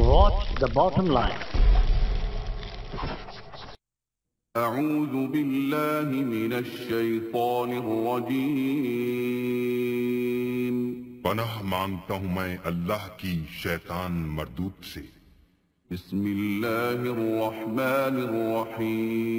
Watch the bottom line. أعوذ بالله من الشيطان الرجيم. پناہ مانگتا ہوں میں اللہ کی شیطان مردود سے. بسم اللہ الرحمن الرحیم.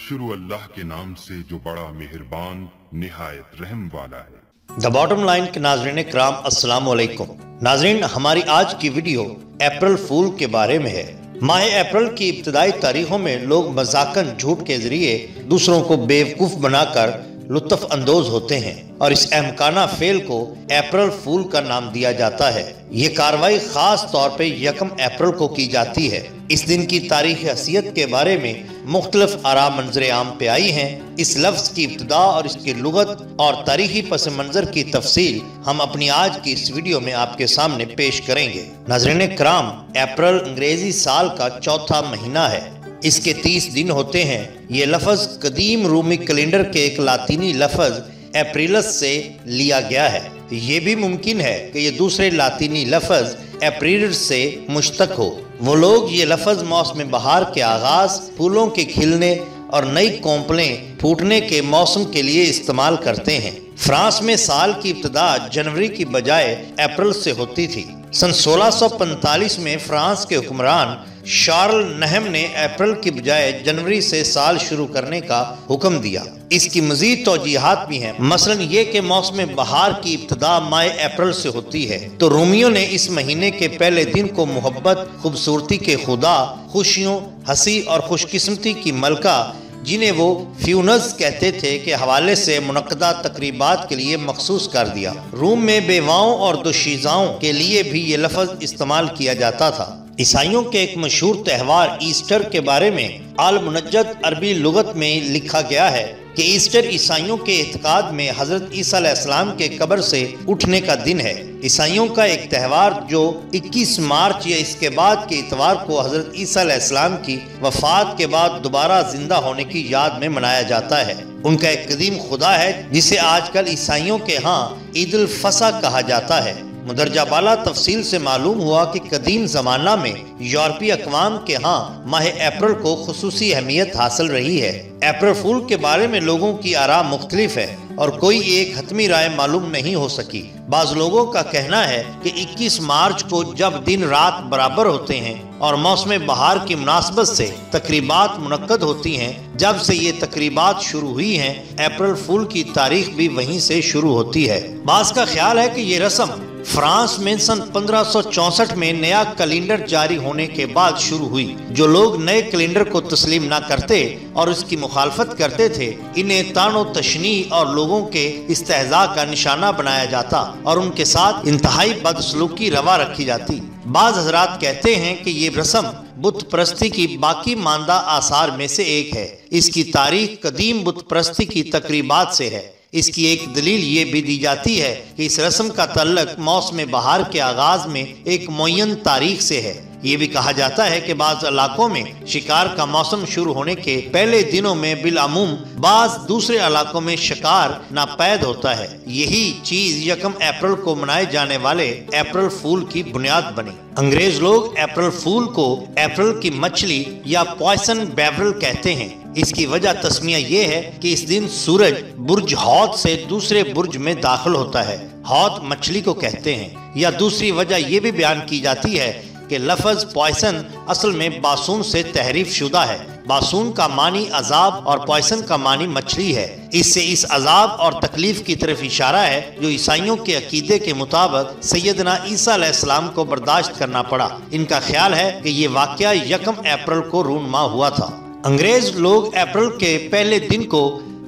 شروع اللہ کے نام سے جو بڑا مہربان نہایت رحم والا ہے. دا باٹم لائن کے ناظرین کرام السلام علیکم. ناظرین، ہماری آج کی ویڈیو اپریل فول کے بارے میں ہے. ماہ اپریل کی ابتدائی تاریخوں میں لوگ مذاقاً جھوٹ کے ذریعے دوسروں کو بیوقوف بنا کر لطف اندوز ہوتے ہیں اور اس احمقانہ فعل کو اپریل فول کا نام دیا جاتا ہے. یہ کارروائی خاص طور پہ 1 اپریل کو کی جاتی ہے. اس دن کی تاریخی حیثیت کے بارے میں مختلف آراء منظر عام پہ آئی ہیں. اس لفظ کی ابتدا اور اس کی لغت اور تاریخی پس منظر کی تفصیل ہم اپنی آج کی اس ویڈیو میں آپ کے سامنے پیش کریں گے. ناظرین کرام، اپریل انگریزی سال کا چوتھا مہینہ ہے. اس کے 30 دن ہوتے ہیں. یہ لفظ قدیم رومی کیلنڈر کے ایک لاطینی لفظ اپریلس سے لیا گیا ہے. یہ بھی ممکن ہے کہ یہ دوسرے لاطینی لفظ اپریلس سے مشتق ہو. وہ لوگ یہ لفظ موسم بہار کے آغاز، پھولوں کے کھلنے اور نئی کونپلیں پھوٹنے کے موسم کے لیے استعمال کرتے ہیں. فرانس میں سال کی ابتدا جنوری کی بجائے اپریل سے ہوتی تھی. سن 1645 میں فرانس کے حکمران شارل نہم نے اپریل کی بجائے جنوری سے سال شروع کرنے کا حکم دیا. اس کی مزید توجیہات بھی ہیں. مثلا یہ کہ موسم بہار کی ابتدا ماہ اپریل سے ہوتی ہے تو رومیوں نے اس مہینے کے پہلے دن کو محبت، خوبصورتی کے خدا، خوشیوں، ہنسی اور خوش قسمتی کی ملکہ جنہیں وہ فیونز کہتے تھے کے حوالے سے منعقدہ تقریبات کے لیے مخصوص کر دیا. روم میں بیواؤں اور دوشیزاؤں کے لیے بھی یہ لفظ استعمال کیا جاتا تھا. عیسائیوں کے ایک مشہور تہوار ایسٹر کے بارے میں المنجد عربی لغت میں لکھا گیا ہے کہ ایسٹر عیسائیوں کے اعتقاد میں حضرت عیسیٰ علیہ السلام کے قبر سے اٹھنے کا دن ہے. عیسائیوں کا ایک تہوار جو 21 مارچ یا اس کے بعد کے اتوار کو حضرت عیسیٰ علیہ السلام کی وفات کے بعد دوبارہ زندہ ہونے کی یاد میں منایا جاتا ہے. ان کا ایک قدیم خدا ہے جسے آج کل عیسائیوں کے ہاں عید الفصح کہا جاتا ہے. مندرجہ بالا تفصیل سے معلوم ہوا کہ قدیم زمانہ میں یورپی اقوام کے ہاں ماہ اپریل کو خصوصی اہمیت حاصل رہی ہے. اپریل فول کے بارے میں لوگوں کی آراء مختلف ہے اور کوئی ایک حتمی رائے معلوم نہیں ہو سکی. بعض لوگوں کا کہنا ہے کہ 21 مارچ کو جب دن رات برابر ہوتے ہیں اور موسم بہار کی مناسبت سے تقریبات منعقد ہوتی ہیں، جب سے یہ تقریبات شروع ہوئی ہیں اپریل فول کی تاریخ بھی وہیں سے شروع ہوتی ہے. بعض کا خیال ہے کہ یہ رسم فرانس میں سن 1564 میں نیا کیلنڈر جاری ہونے کے بعد شروع ہوئی. جو لوگ نئے کیلنڈر کو تسلیم نہ کرتے اور اس کی مخالفت کرتے تھے، انہیں طعن و تشنیع اور لوگوں کے استہزاء کا نشانہ بنایا جاتا اور ان کے ساتھ انتہائی بدسلوکی روا رکھی جاتی. بعض حضرات کہتے ہیں کہ یہ رسم بت پرستی کی باقی ماندہ آثار میں سے ایک ہے. اس کی تاریخ قدیم بت پرستی کی تقریبات سے ہے. اس کی ایک دلیل یہ بھی دی جاتی ہے کہ اس رسم کا تعلق موسم بہار کے آغاز میں ایک معین تاریخ سے ہے. یہ بھی کہا جاتا ہے کہ بعض علاقوں میں شکار کا موسم شروع ہونے کے پہلے دنوں میں بالعموم بعض دوسرے علاقوں میں شکار ناپید ہوتا ہے. یہی چیز 1 اپریل کو منائے جانے والے اپریل فول کی بنیاد بنی. انگریز لوگ اپریل فول کو اپریل کی مچھلی یا پوائسن بیورل کہتے ہیں. اس کی وجہ تسمیہ یہ ہے کہ اس دن سورج برج حوت سے دوسرے برج میں داخل ہوتا ہے. حوت مچھلی کو کہتے ہیں. یا دوسری وجہ یہ بھی بیان کی جاتی ہے کہ لفظ پوائسن اصل میں باسون سے تحریف شدہ ہے. باسون کا معنی عذاب اور پوائسن کا معنی مچھلی ہے. اس سے اس عذاب اور تکلیف کی طرف اشارہ ہے جو عیسائیوں کے عقیدے کے مطابق سیدنا عیسیٰ علیہ السلام کو برداشت کرنا پڑا. ان کا خیال ہے کہ یہ واقعہ 1 اپریل کو رونما ہوا تھا. انگریز لوگ اپریل کے پہلے دن کو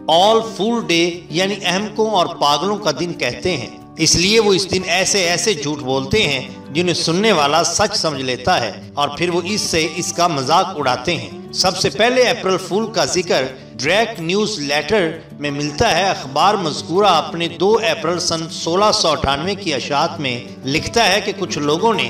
آل فول ڈے یعنی احمقوں اور پاگلوں کا دن کہتے ہیں. اس لیے وہ اس دن ایسے جھوٹ بولتے ہیں جنہیں سننے والا سچ سمجھ لیتا ہے اور پھر وہ اس سے اس کا مذاق اڑاتے ہیں. سب سے پہلے اپریل فول کا ذکر ڈریک نیوز لیٹر میں ملتا ہے. اخبار مذکورہ اپنے 2 اپریل سن 1698 کی اشاعت میں لکھتا ہے کہ کچھ لوگوں نے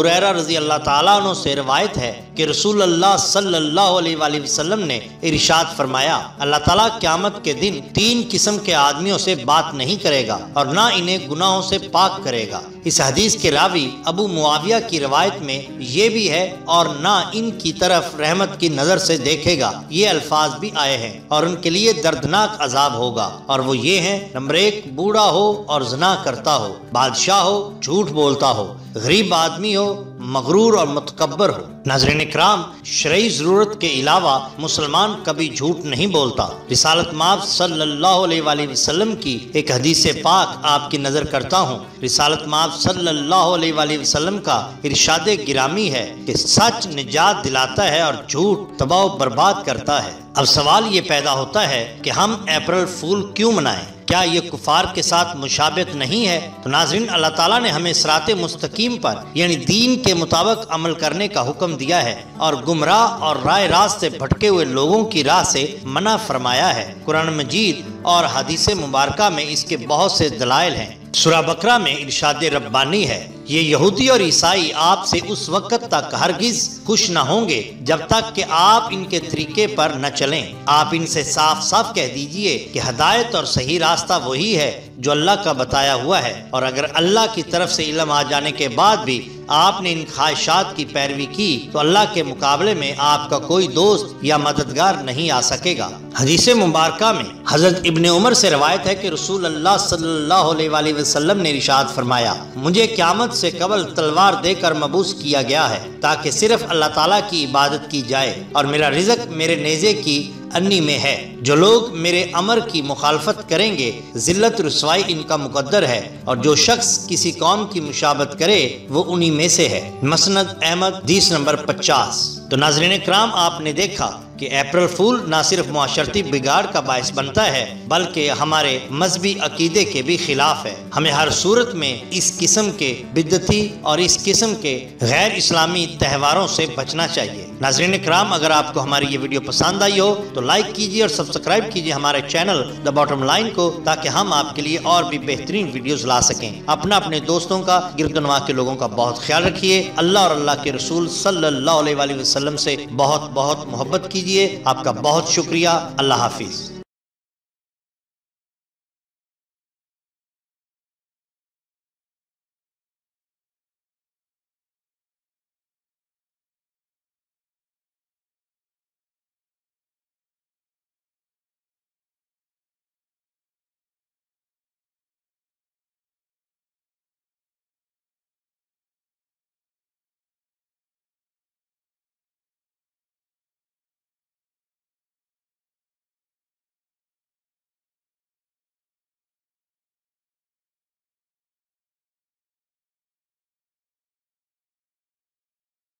ہریرہ رضی اللہ تعالیٰ عنہ سے روایت ہے کہ رسول اللہ صلی اللہ علیہ وآلہ وسلم نے ارشاد فرمایا، اللہ تعالیٰ قیامت کے دن 3 قسم کے آدمیوں سے بات نہیں کرے گا اور نہ انہیں گناہوں سے پاک کرے گا۔ اس حدیث کے راوی ابو معاویہ کی روایت میں یہ بھی ہے اور نہ ان کی طرف رحمت کی نظر سے دیکھے گا، یہ الفاظ بھی آئے ہیں، اور ان کے لیے دردناک عذاب ہوگا، اور وہ یہ ہیں: نمبر 1، بوڑھا ہو اور زنا کرتا ہو، بادشاہ ہو، جھوٹ بولتا ہو، غریب آدمی ہو، مغرور اور متکبر ہو۔ ناظرین اکرام، شرعی ضرورت کے علاوہ مسلمان کبھی جھوٹ نہیں بولتا۔ رسالت مآب صلی اللہ علیہ وآلہ وسلم کی ایک حدیث پاک آپ کی نظر کرتا ہوں۔ رسالت مآب صلی اللہ علیہ وآلہ وسلم کا ارشاد گرامی ہے کہ سچ نجات دلاتا ہے اور جھوٹ تباہ و برباد کرتا ہے۔ اب سوال یہ پیدا ہوتا ہے کہ ہم اپریل فول کیوں منائیں؟ کیا یہ کفار کے ساتھ مشابہت نہیں ہے؟ تو ناظرین، اللہ تعالیٰ نے ہمیں صراط مستقیم پر یعنی دین کے مطابق عمل کرنے کا حکم دیا ہے اور گمراہ اور رائے راست سے بھٹکے ہوئے لوگوں کی راہ سے منع فرمایا ہے۔ قرآن مجید اور حدیث مبارکہ میں اس کے بہت سے دلائل ہیں۔ سورہ بقرہ میں ارشاد ربانی ہے، یہ یہودی اور عیسائی آپ سے اس وقت تک ہرگز خوش نہ ہوں گے جب تک کہ آپ ان کے طریقے پر نہ چلیں۔ آپ ان سے صاف صاف کہہ دیجئے کہ ہدایت اور صحیح راستہ وہی ہے جو اللہ کا بتایا ہوا ہے، اور اگر اللہ کی طرف سے علم آ جانے کے بعد بھی آپ نے ان خواہشات کی پیروی کی تو اللہ کے مقابلے میں آپ کا کوئی دوست یا مددگار نہیں آ سکے گا۔ حدیث مبارکہ میں حضرت ابن عمر سے روایت ہے کہ رسول اللہ صلی اللہ علیہ وآلہ وسلم نے ارشاد فرمایا، مجھے قیامت سے قبل تلوار دے کر مبعوث کیا گیا ہے تاکہ صرف اللہ تعالیٰ کی عبادت کی جائے، اور میرا رزق میرے نیزے کی انی میں ہے۔ جو لوگ میرے امر کی مخالفت کریں گے ذلت رسوائی ان کا مقدر ہے، اور جو شخص کسی قوم کی مشابہت کرے وہ انہی میں سے ہے۔ مسند احمد حدیث نمبر 50۔ تو ناظرین اکرام، آپ نے دیکھا کہ اپریل فول نہ صرف معاشرتی بگاڑ کا باعث بنتا ہے بلکہ ہمارے مذہبی عقیدے کے بھی خلاف ہے۔ ہمیں ہر صورت میں اس قسم کے بدعتی اور اس قسم کے غیر اسلامی تہواروں سے بچنا چاہیے۔ ناظرین اکرام، اگر آپ کو ہماری یہ ویڈیو پسند آئی ہو تو لائک کیجیے اور سبسکرائب کیجیے ہمارے چینل دا باٹم لائن کو، تاکہ ہم آپ کے لیے اور بھی بہترین ویڈیوز لا سکیں۔ اپنے دوستوں کا، گرد و نواح کے لوگوں کا بہت خیال رکھیے۔ اللہ اور اللہ کے رسول صلی اللہ علیہ وآلہ وسلم سے بہت بہت محبت کیجیے۔ آپ کا بہت شکریہ۔ اللہ حافظ۔